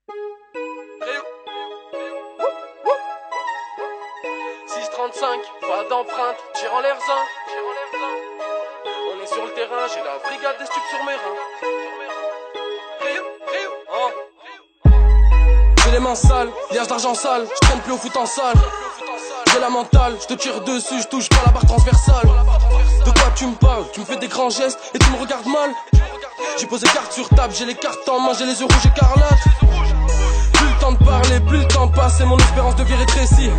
635, pas d'empreinte, tire en l'air zin. On est sur le terrain, j'ai la brigade des stupes sur mes reins. J'ai les mains sales, liage d'argent sale, je traîne plus au foot en salle. J'ai la mentale, je te tire dessus, je touche pas la barre transversale. De quoi tu me parles? Tu me fais des grands gestes et tu me regardes mal. J'ai posé carte sur table, j'ai les cartes en main, j'ai les yeux rouges écarlates. Plus le temps de parler, plus le temps passe et mon espérance de vie rétrécit.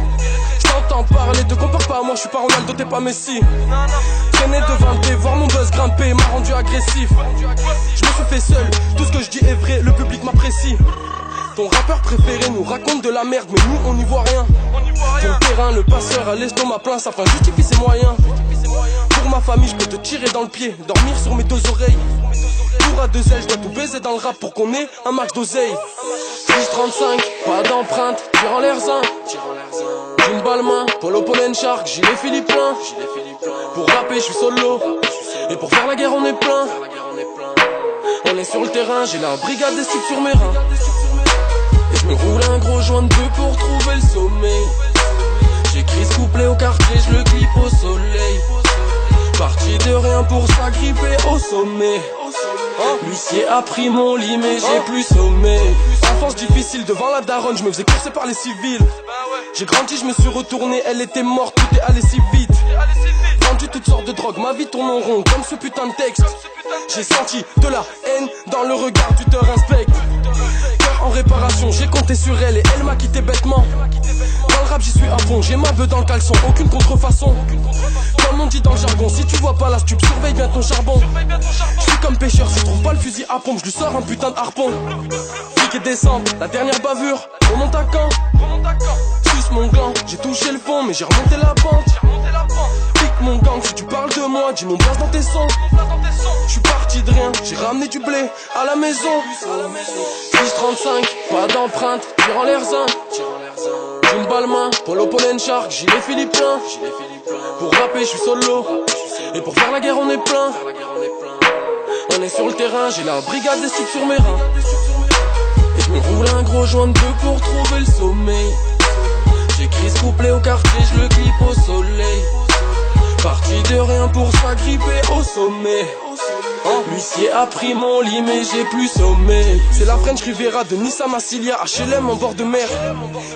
Je t'entends parler, te compare pas à moi, je suis pas Ronaldo, t'es pas Messi. Traîner devant tes, voir mon buzz grimper m'a rendu agressif. Je me suis fait seul, tout ce que je dis est vrai, le public m'apprécie. Ton rappeur préféré nous raconte de la merde, mais nous on n'y voit rien. Ton terrain, le passeur a l'estomac plein, ça fin justifie ses moyens. Pour ma famille, je peux te tirer dans le pied, dormir sur mes deux oreilles. Tour à deux ailes, je dois tout baiser dans le rap pour qu'on ait un max d'oseille. 635, pas d'empreinte, tire en l'air zin. Une balle main, polo pollen shark, gilet philippin. Pour rapper, je suis solo. Et pour faire la guerre, on est plein. On est sur le terrain, j'ai la brigade des stupes sur mes reins. Et je me roule un gros joint de deux pour trouver le sommeil. J'écris ce couplet au quartier, je le clip au soleil. Parti de rien pour s'agripper au sommet. L'huissier a pris mon lit mais j'ai plus sommeil. Enfance difficile devant la daronne, je me faisais courser par les civils. J'ai grandi, je me suis retourné, elle était morte, tout est allé si vite. Vendu toutes sortes de drogues, ma vie tourne en rond comme ce putain de texte. J'ai senti de la haine dans le regard du tueur inspecte. Cœur en réparation, j'ai compté sur elle et elle m'a quitté bêtement. Dans le rap j'y suis à fond, j'ai ma beuh dans le caleçon, aucune contrefaçon. Comme on dit dans le jargon, si tu vois pas la stup, surveille bien ton charbon. Je suis comme pêcheur, si je trouve pas le fusil à pompe, je lui sors un putain de harpon. Flic et descente, la dernière bavure, remonte à quand? Suce mon gland, j'ai touché le fond mais j'ai remonté la pente. Pique mon gang, si tu parles de moi, dis mon blaze dans tes sons. Je suis parti de rien, j'ai ramené du blé à la maison. 635, pas d'empreinte, tire en l'air zin. Une balle main, polo pollen shark, gilet philippin. Pour rapper, je suis solo. Et pour faire la guerre, on est plein. On est sur le terrain, j'ai la brigade des stupes sur mes reins. Et je me roule un gros joint de deux pour trouver le sommeil. J'écris ce couplet au quartier, je le clip au soleil. Parti de rien pour s'agripper au sommet. L'huissier a pris mon lit mais j'ai plus sommeil. C'est la French Riviera de Nice à Massilia, HLM en bord de mer.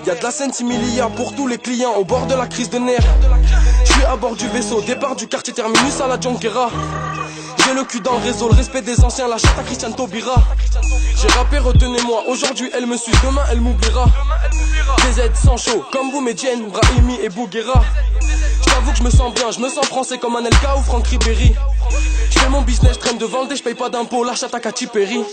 Y'a de la scène similia pour tous les clients au bord de la crise de nerfs. Je suis à bord du vaisseau, départ du quartier terminus à la Junquera. J'ai le cul dans le réseau, le respect des anciens, la chatte à Christian Taubira. J'ai rappé, retenez-moi, aujourd'hui elle me suit, demain elle m'oubliera. DZ sans chaud, comme vous, Medjen, Brahimi et Bouguera. J'avoue que je me sens bien, je me sens français comme Anelka ou Franck Ribéry. J'fais mon business, je traîne devant le dé, j'paye pas d'impôts, la chatte à Katy Perry.